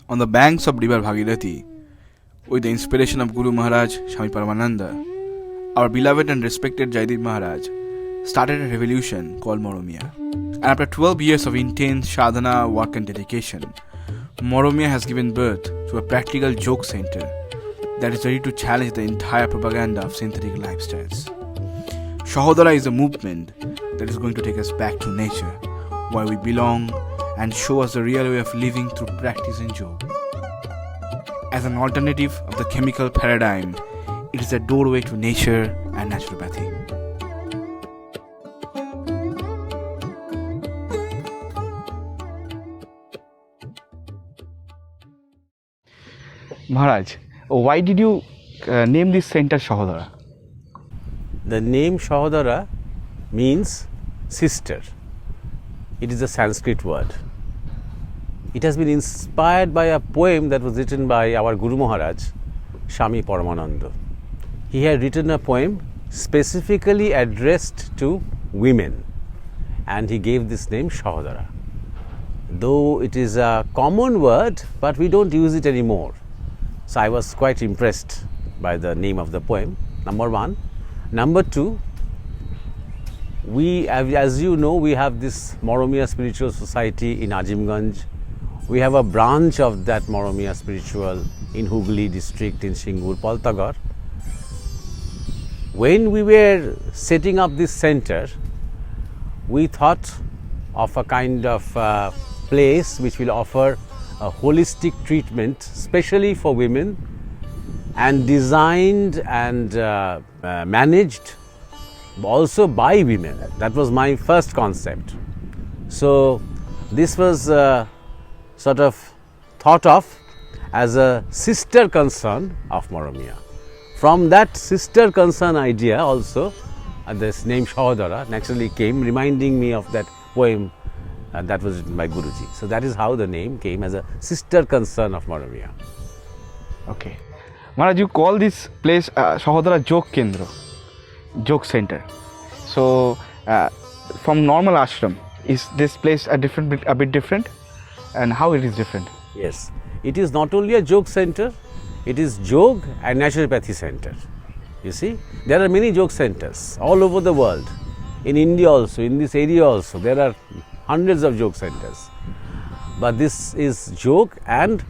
On the banks of river Bhagirathi, with the inspiration of Guru Maharaj Swami Paramananda, our beloved and respected Joydeep Maharaj started a revolution called Maramia. And after 12 years of intense sadhana, work and dedication, Maramia has given birth to a practical yoga center that is ready to challenge the entire propaganda of synthetic lifestyles. Sahodora is a movement that is going to take us back to nature, where we belong, and show us the real way of living through practice and yoga. As an alternative of the chemical paradigm, it is a doorway to nature and naturopathy. Maharaj, why did you name this center Sahodara? The name Sahodara means sister. It is a Sanskrit word. It has been inspired by a poem that was written by our Guru Maharaj, Swami Paramananda. He had written a poem specifically addressed to women, and he gave this name Sahodara. Though it is a common word, but we don't use it anymore. So I was quite impressed by the name of the poem, number one. Number two, we, as you know, we have this Maramia Spiritual Society in Azimganj. We have a branch of that Maramia Spiritual in Hooghly district in Singur, Paltagar. When we were setting up this center, we thought of a kind of place which will offer a holistic treatment, especially for women, and designed and managed also by women. That was my first concept. So this was sort of thought of as a sister concern of Maramia. From that sister concern idea also, this name Sahodara naturally came, reminding me of that poem that was written by Guruji. So that is how the name came, as a sister concern of Maramia. Okay. Maharaj, you call this place Sahodara Yoga Kendra, Yoga Center. So from normal ashram, is this place a bit different? And how it is different? Yes, it is not only a yoga center, it is yoga and naturopathy center. You see, there are many yoga centers all over the world. In India also, in this area also, there are hundreds of yoga centers. But this is yoga and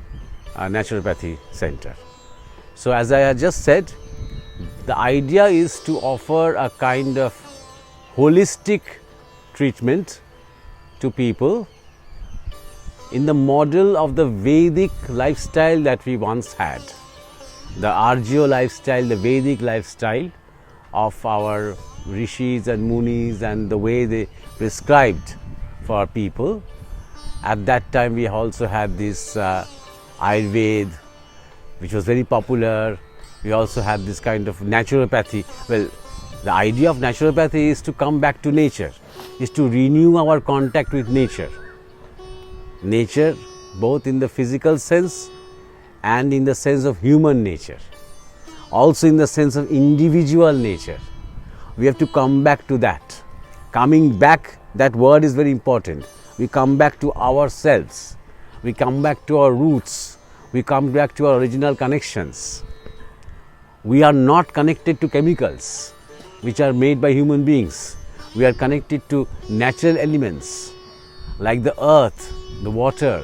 naturopathy center. So as I had just said, the idea is to offer a kind of holistic treatment to people in the model of the Vedic lifestyle that we once had. The Arjo lifestyle, the Vedic lifestyle of our rishis and munis, and the way they prescribed for people. At that time we also had this Ayurveda, which was very popular. We also had this kind of naturopathy. Well, the idea of naturopathy is to come back to nature, is to renew our contact with nature. Nature, both in the physical sense and in the sense of human nature, also in the sense of individual nature. We have to come back to that. Coming back, that word is very important. We come back to ourselves. We come back to our roots. We come back to our original connections. We are not connected to chemicals which are made by human beings. We are connected to natural elements like the earth, the water,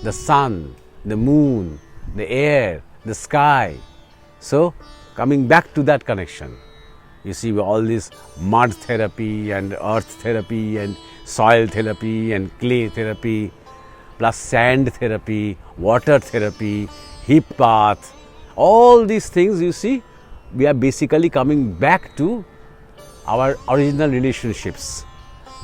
the sun, the moon, the air, the sky. So, coming back to that connection. You see, all this mud therapy and earth therapy and soil therapy and clay therapy, plus sand therapy, water therapy, hip bath, all these things, you see, we are basically coming back to our original relationships.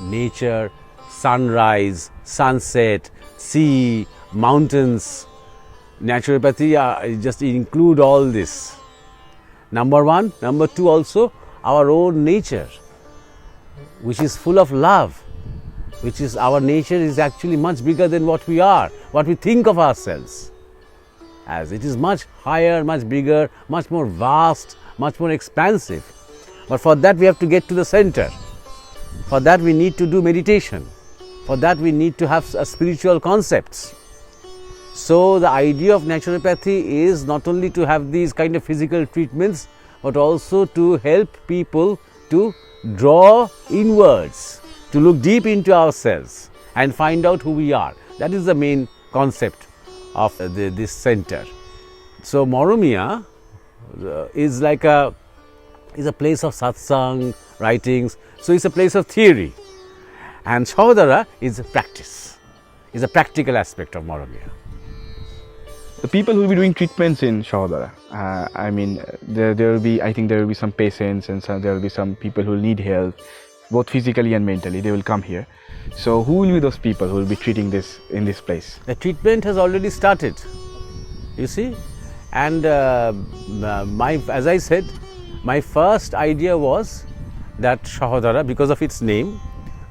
Nature, sunrise, sunset, sea, mountains. Naturopathy just include all this. Number one. Number two, also our own nature, which is full of love, which is, our nature is actually much bigger than what we are, what we think of ourselves as. It is much higher, much bigger, much more vast, much more expansive. But for that we have to get to the center. For that we need to do meditation. For that we need to have spiritual concepts. So the idea of naturopathy is not only to have these kind of physical treatments, but also to help people to draw inwards, to look deep into ourselves and find out who we are. That is the main concept of this center. So Maramia is like a place of satsang, writings. So it's a place of theory, and Sahodara is a practice, is a practical aspect of Maramia. The people who will be doing treatments in Sahodara, I mean, there will be, I think there will be some patients and there will be some people who need help, both physically and mentally. They will come here. So who will be those people who will be treating this in this place? The treatment has already started, you see, and as I said, my first idea was that Sahodara, because of its name,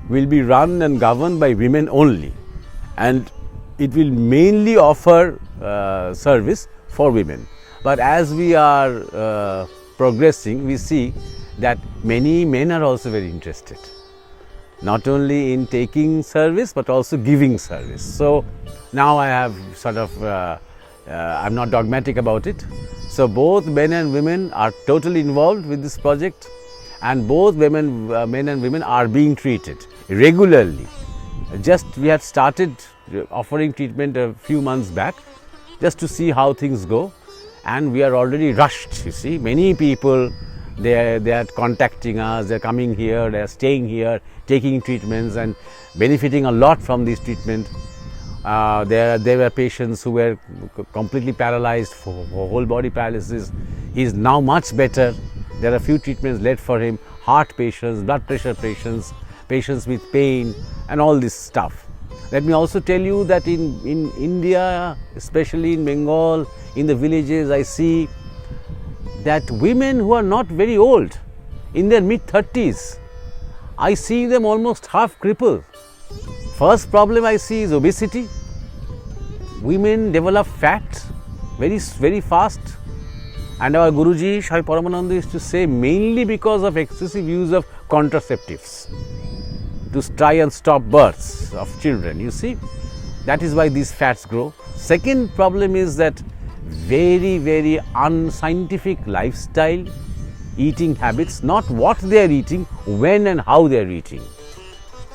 will be run and governed by women only, and it will mainly offer service for women. But as we are progressing, we see that many men are also very interested, not only in taking service but also giving service. So now I have sort of, I'm not dogmatic about it. So both men and women are totally involved with this project, and both men and women are being treated regularly. Just we had started offering treatment a few months back, just to see how things go, and we are already rushed. You see, many people, they are contacting us, they are coming here, they are staying here, taking treatments and benefiting a lot from this treatment. There were patients who were completely paralyzed, for whole body paralysis. He is now much better. There are a few treatments left for him, heart patients, blood pressure patients, patients with pain and all this stuff. Let me also tell you that in India, especially in Bengal, in the villages, I see that women who are not very old, in their mid-30s, I see them almost half crippled. First problem I see is obesity. Women develop fat very fast, and our Guruji Swami Paramananda used to say mainly because of excessive use of contraceptives to try and stop births of children. You see, that is why these fats grow. Second problem is that very unscientific lifestyle, eating habits, not what they are eating, when and how they are eating.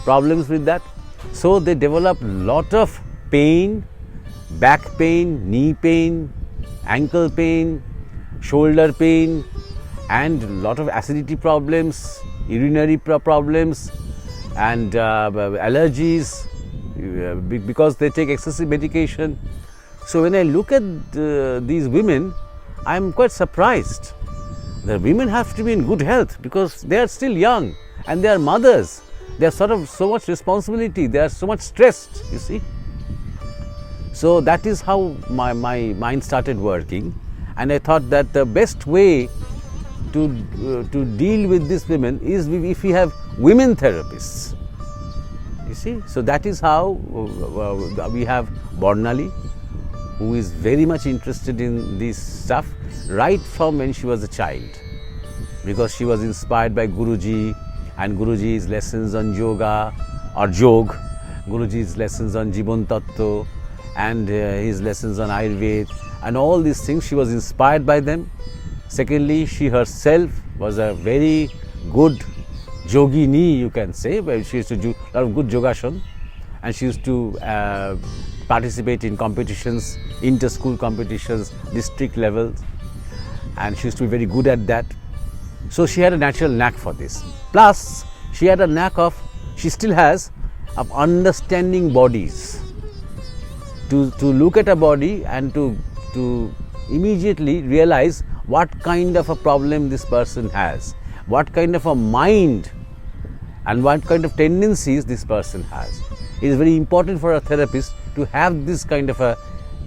Problems with that. So they develop lot of pain, back pain, knee pain, ankle pain, shoulder pain, and lot of acidity problems, urinary problems, and allergies, because they take excessive medication. So when I look at these women, I am quite surprised. The women have to be in good health because they are still young and they are mothers. They are sort of so much responsibility, they are so much stressed, you see. So that is how my mind started working, and I thought that the best way to deal with these women is if we have women therapists, you see. So that is how we have Bornali, who is very much interested in this stuff right from when she was a child, because she was inspired by Guruji and Guruji's lessons on yoga or jog, Guruji's lessons on Jibon Tattva and his lessons on Ayurveda and all these things. She was inspired by them. Secondly, she herself was a very good yogini, you can say, where she used to do a lot of good yogasan, and she used to participate in competitions, inter-school competitions, district levels, and she used to be very good at that. So she had a natural knack for this. Plus, she had a knack of, she still has, of understanding bodies. To look at a body and to immediately realize what kind of a problem this person has, what kind of a mind and what kind of tendencies this person has. It is very important for a therapist to have this kind of a,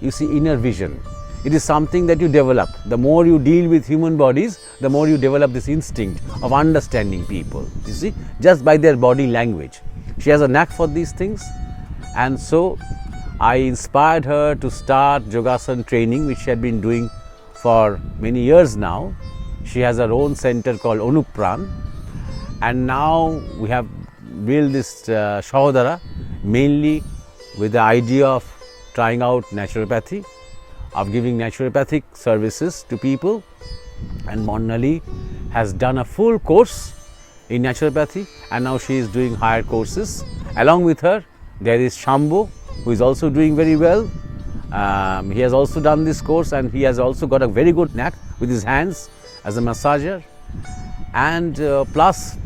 you see, inner vision. It is something that you develop. The more you deal with human bodies, the more you develop this instinct of understanding people, you see, just by their body language. She has a knack for these things, and so I inspired her to start Yogasan training, which she had been doing for many years now. She has her own center called Onupran, and now we have built this Sahodara mainly with the idea of trying out naturopathy, of giving naturopathic services to people, and Monali has done a full course in naturopathy, and now she is doing higher courses. Along with her, there is Shambho, who is also doing very well. He has also done this course, and he has also got a very good knack with his hands as a massager. And plus,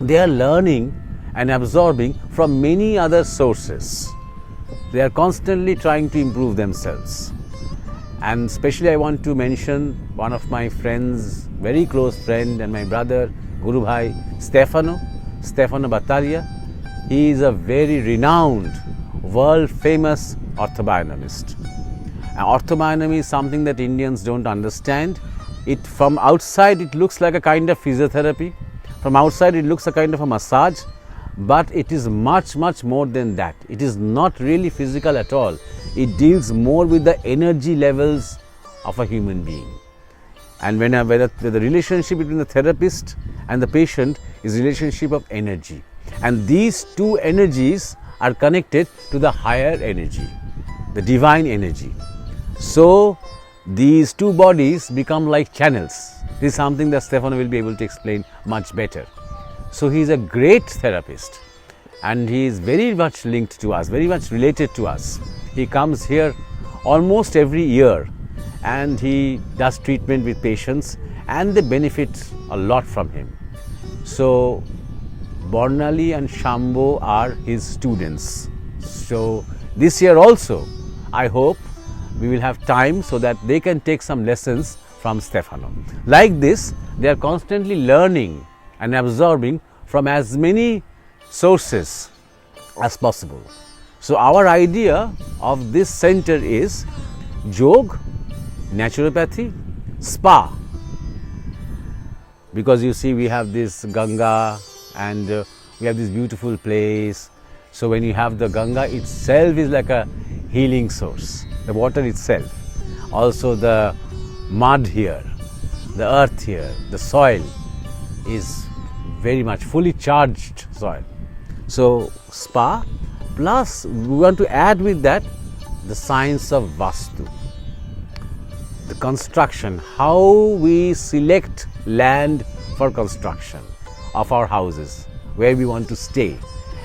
they are learning and absorbing from many other sources. They are constantly trying to improve themselves. And especially I want to mention one of my friends, very close friend and my brother, Guru Bhai, Stefano Battaglia. He is a very renowned, world famous orthobionomist. And orthobionomy is something that Indians don't understand. From outside it looks like a kind of physiotherapy. From outside it looks a kind of a massage. But it is much more than that. It is not really physical at all. It deals more with the energy levels of a human being. And when the relationship between the therapist and the patient is relationship of energy. And these two energies are connected to the higher energy, the divine energy. So these two bodies become like channels. This is something that Stefano will be able to explain much better. So he is a great therapist, and he is very much linked to us, very much related to us. He comes here almost every year, and he does treatment with patients, and they benefit a lot from him. So Bornali and Shambho are his students. So this year also, I hope we will have time so that they can take some lessons from Stefano. Like this, they are constantly learning and absorbing from as many sources as possible. So our idea of this center is Yog, naturopathy, spa. Because you see, we have this Ganga, and we have this beautiful place. So when you have the Ganga itself is like a healing source, the water itself. Also the mud here, the earth here, the soil is very much fully charged soil. So spa, plus we want to add with that the science of Vastu, the construction, how we select land for construction of our houses, where we want to stay,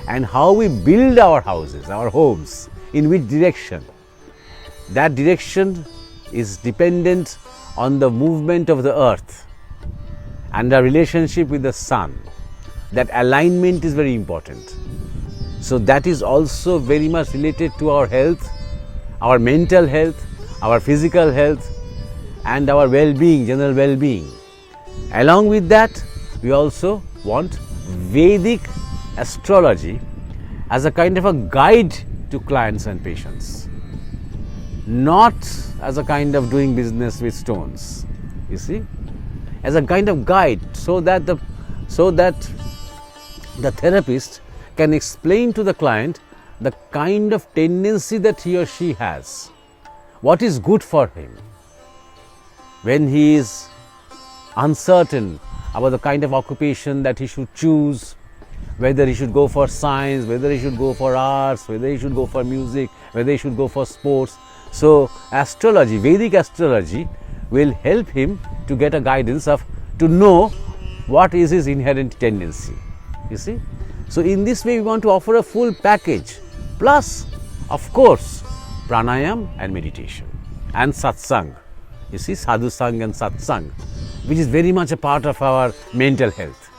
and how we build our houses, our homes, in which direction. That direction is dependent on the movement of the earth and our relationship with the sun. That alignment is very important. So that is also very much related to our health, our mental health, our physical health, and our well-being, general well-being. Along with that, we also want Vedic astrology as a kind of a guide to clients and patients, not as a kind of doing business with stones, you see, as a kind of guide, so that the therapist can explain to the client the kind of tendency that he or she has, what is good for him when he is uncertain about the kind of occupation that he should choose, whether he should go for science, whether he should go for arts, whether he should go for music, whether he should go for sports. So astrology, Vedic astrology, will help him to get a guidance to know what is his inherent tendency, you see. So in this way we want to offer a full package, plus of course pranayam and meditation and satsang, you see, sadhu sang and satsang, which is very much a part of our mental health.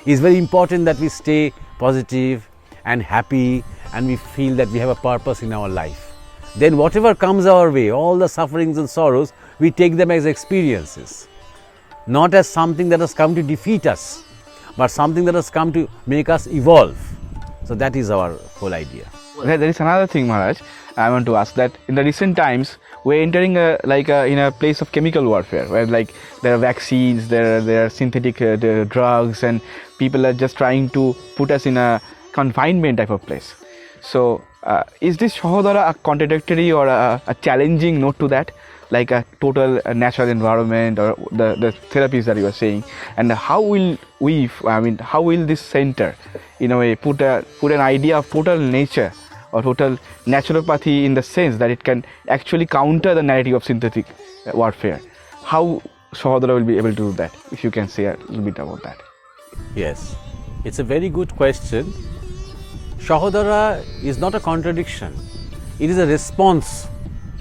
It is very important that we stay positive and happy, and we feel that we have a purpose in our life. Then whatever comes our way, all the sufferings and sorrows, we take them as experiences, not as something that has come to defeat us, but something that has come to make us evolve. So that is our whole idea. There is another thing, Maharaj, I want to ask, that in the recent times we're entering in a place of chemical warfare, where like there are vaccines, there are synthetic drugs, and people are just trying to put us in a confinement type of place. So is this Sahodara a contradictory or a challenging note to that, like a total natural environment, or the therapies that you are saying? And how will how will this center in a way put an idea of total nature or total naturopathy in the sense that it can actually counter the narrative of synthetic warfare. How Sahodara will be able to do that? If you can say a little bit about that. Yes, it's a very good question. Sahodara is not a contradiction. It is a response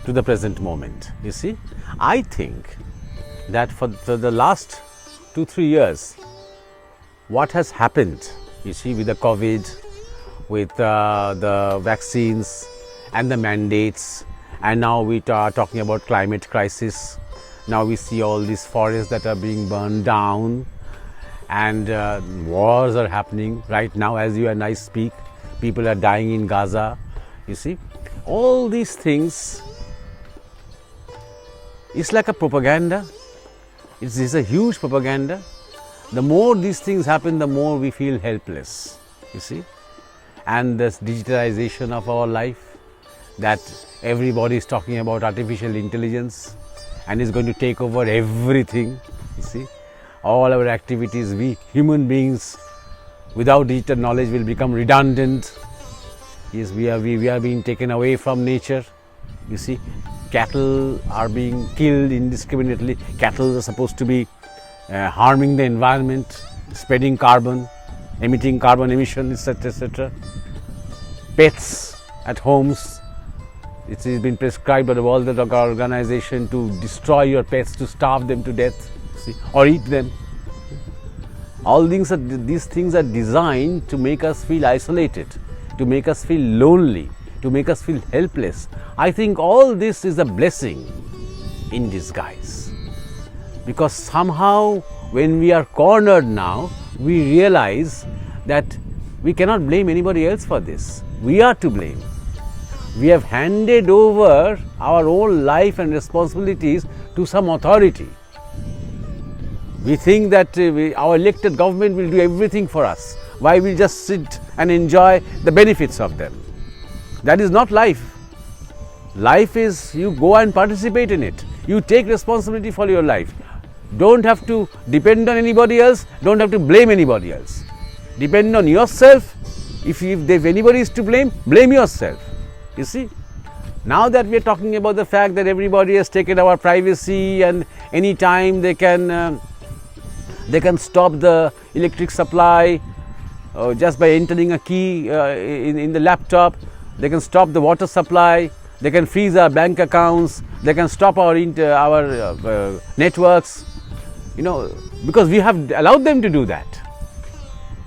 to the present moment. You see, I think that for the last 2-3 years, what has happened, you see, with the COVID, with the vaccines and the mandates, and now we are talking about climate crisis. Now we see all these forests that are being burned down, and wars are happening right now as you and I speak. People are dying in Gaza. You see, all these things, it's like a propaganda. It's a huge propaganda. The more these things happen, the more we feel helpless, you see. And this digitalization of our life, that everybody is talking about artificial intelligence and is going to take over everything, you see. All our activities, we human beings without digital knowledge will become redundant. Yes, we are being taken away from nature, you see. Cattle are being killed indiscriminately. Cattle are supposed to be harming the environment, spreading carbon, emitting carbon emission, etc., etc. Pets at homes, it has been prescribed by the World Health Organization to destroy your pets, to starve them to death, see, or eat them. All these things are designed to make us feel isolated, to make us feel lonely, to make us feel helpless. I think all this is a blessing in disguise, because somehow when we are cornered now, we realize that we cannot blame anybody else for this. We are to blame. We have handed over our own life and responsibilities to some authority. We think that our elected government will do everything for us. Why we just sit and enjoy the benefits of them? That is not life. Life is you go and participate in it. You take responsibility for your life. Don't have to depend on anybody else. Don't have to blame anybody else. Depend on yourself. If anybody is to blame, blame yourself. You see, now that we are talking about the fact that everybody has taken our privacy and any time they can stop the electric supply just by entering a key in the laptop. They can stop the water supply. They can freeze our bank accounts. They can stop our networks. You know, because we have allowed them to do that.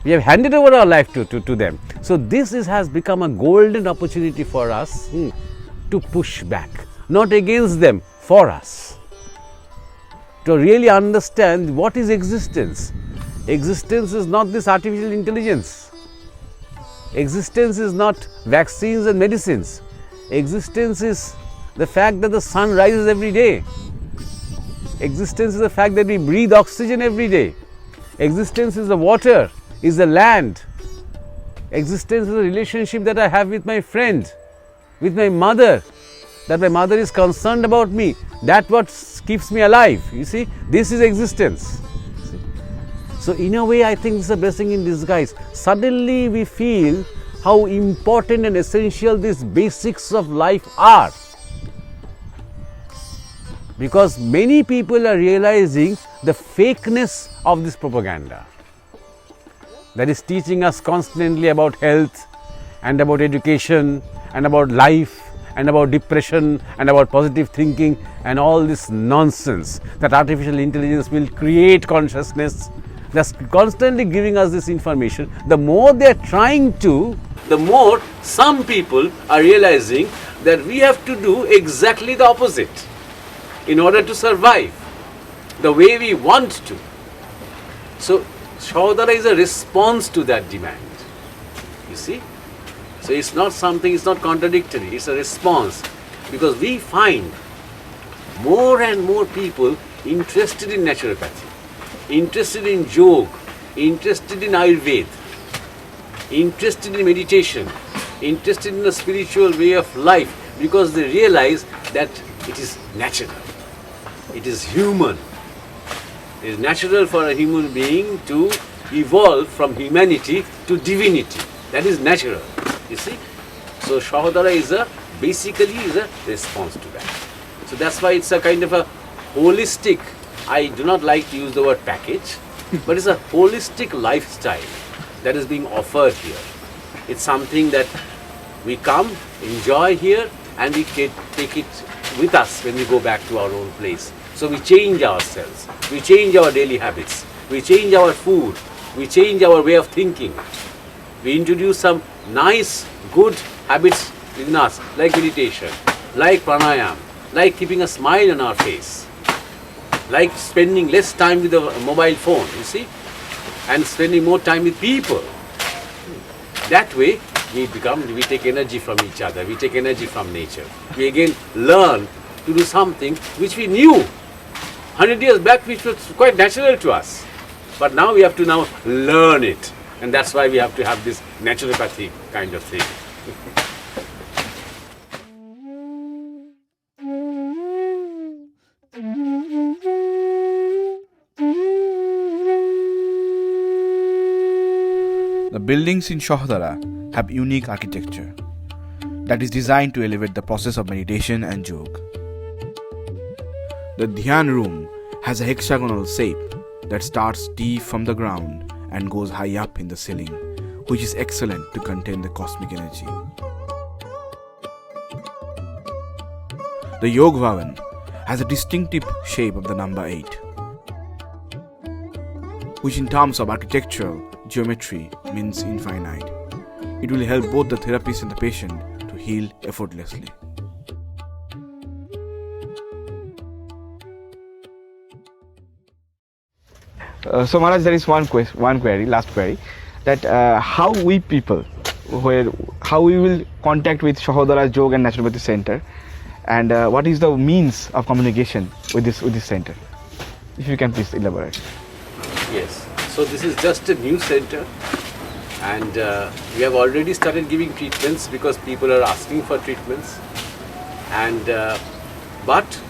We have handed over our life to them. So this has become a golden opportunity for us to push back, not against them, for us. To really understand what is existence. Existence is not this artificial intelligence. Existence is not vaccines and medicines. Existence is the fact that the sun rises every day. Existence is the fact that we breathe oxygen every day. Existence is the water, is the land. Existence is the relationship that I have with my friend, with my mother, that my mother is concerned about me. That's what keeps me alive. You see, this is existence. So in a way, I think this is a blessing in disguise. Suddenly we feel how important and essential these basics of life are. Because many people are realizing the fakeness of this propaganda that is teaching us constantly about health and about education and about life and about depression and about positive thinking and all this nonsense that artificial intelligence will create consciousness. That's constantly giving us this information. The more they are trying to, the more some people are realizing that we have to do exactly the opposite in order to survive the way we want to. So Sahodara is a response to that demand. You see? So it's not something, it's not contradictory, it's a response. Because we find more and more people interested in naturopathy, interested in yoga, interested in Ayurveda, interested in meditation, interested in the spiritual way of life, because they realize that it is natural, it is human. It is natural for a human being to evolve from humanity to divinity. That is natural, you see. So Sahodara basically is a response to that. So that's why it's a kind of a holistic, I do not like to use the word package, but it's a holistic lifestyle that is being offered here. It's something that we come, enjoy here, and we take it with us when we go back to our own place. So we change ourselves, we change our daily habits, we change our food, we change our way of thinking. We introduce some nice, good habits within us, like meditation, like pranayam, like keeping a smile on our face, like spending less time with the mobile phone, you see, and spending more time with people. That way, we take energy from each other, we take energy from nature. We again learn to do something which we knew 100 years back, which was quite natural to us. But now we have to now learn it. And that's why we have to have this naturopathy kind of thing. The buildings in Sahodara have unique architecture that is designed to elevate the process of meditation and yoga. The Dhyan room has a hexagonal shape that starts deep from the ground and goes high up in the ceiling, which is excellent to contain the cosmic energy. The Yoga Bhavan has a distinctive shape of the number 8, which in terms of architectural geometry means infinite. It will help both the therapist and the patient to heal effortlessly. So Maharaj, there is one query, last query, that how we people, how we will contact with Sahodara Yoga and Naturopathy Center, and what is the means of communication with this center? If you can please elaborate. Yes. So this is just a new center, and we have already started giving treatments because people are asking for treatments, and but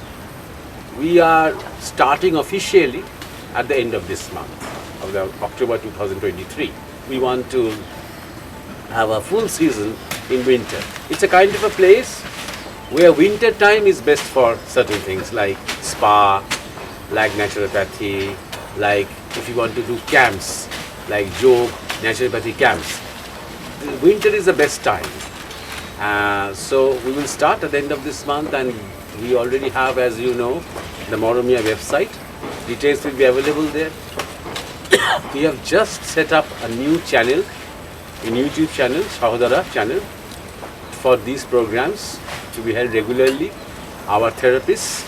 we are starting officially at the end of this month, of October 2023. We want to have a full season in winter. It's a kind of a place where winter time is best for certain things like spa, like naturopathy, like if you want to do camps, like yoga, naturopathy camps. Winter is the best time. So we will start at the end of this month, and we already have, as you know, the Maramia website. Details will be available there. We have just set up a new channel, a YouTube channel, Sahodara channel, for these programs to be held regularly. Our therapists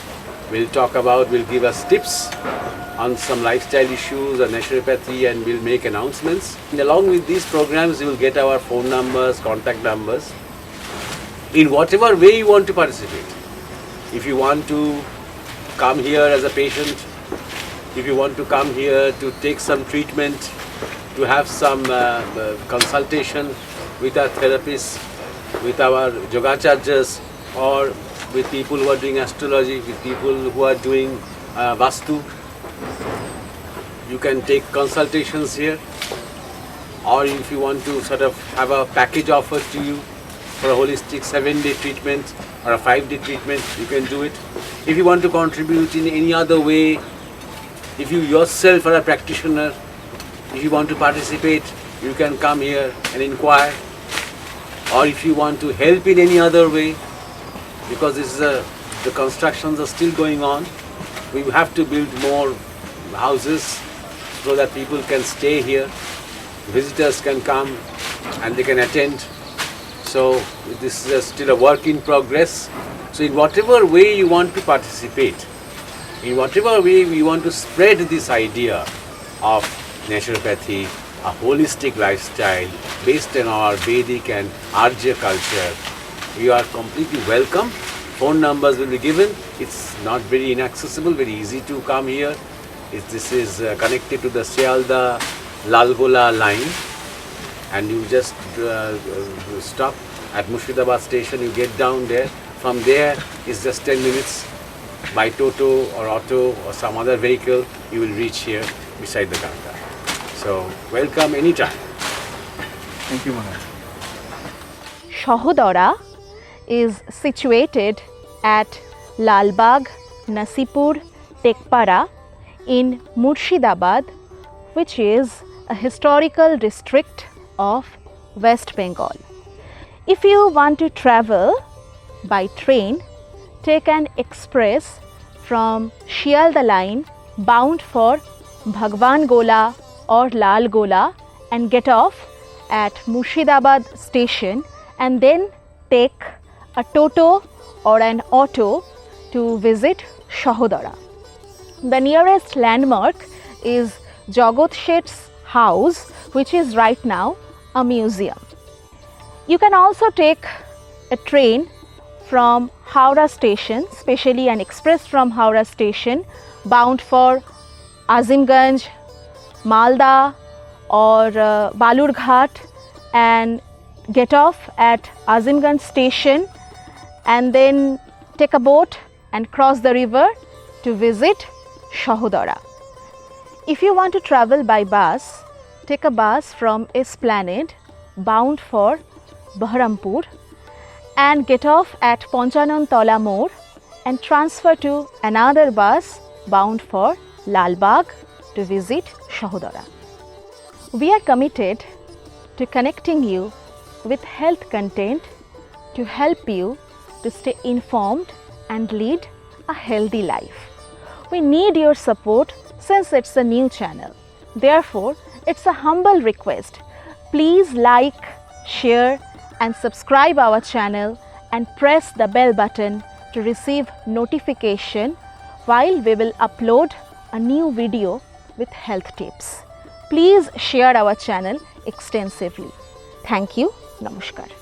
will give us tips on some lifestyle issues or naturopathy, and will make announcements. And along with these programs, you will get our phone numbers, contact numbers, in whatever way you want to participate. If you want to come here as a patient, if you want to come here to take some treatment, to have some consultation with our therapists, with our yogacharyas, or with people who are doing astrology, with people who are doing Vastu, you can take consultations here. Or if you want to sort of have a package offered to you for a holistic 7-day treatment or a 5-day treatment, you can do it. If you want to contribute in any other way, if you yourself are a practitioner, if you want to participate, you can come here and inquire. Or if you want to help in any other way, because this is the constructions are still going on, we have to build more houses so that people can stay here, visitors can come and they can attend. So this is still a work in progress. So in whatever way you want to participate, in whatever way we want to spread this idea of naturopathy, a holistic lifestyle based on our Vedic and Arya culture, you are completely welcome. Phone numbers will be given. It's not very inaccessible, very easy to come here. This is connected to the Sealda Lalgola line, and you just stop at Murshidabad station, you get down there. From there, it's just 10 minutes. By Toto or auto or some other vehicle, you will reach here beside the counter. So, welcome anytime. Thank you, Maharaj. Sahodora is situated at Lalbagh, Nasipur, Tekpara in Murshidabad, which is a historical district of West Bengal. If you want to travel by train, take an express from Shialda line bound for Bhagwan Gola or Lal Gola and get off at Murshidabad station and then take a toto or an auto to visit Sahodara. The nearest landmark is Jagat Sheth's house, which is right now a museum. You can also take a train from Howrah station, especially an express from Howrah station bound for Azimganj, Malda or Balurghat and get off at Azimganj station and then take a boat and cross the river to visit Sahodora. If you want to travel by bus, take a bus from Esplanade bound for Baharampur and get off at Ponchanan Tola More and transfer to another bus bound for Lalbagh to visit Sahodora. We are committed to connecting you with health content to help you to stay informed and lead a healthy life. We need your support since it's a new channel. Therefore, it's a humble request. Please like, share and subscribe our channel and press the bell button to receive notification while we will upload a new video with health tips. Please share our channel extensively. Thank you. Namaskar.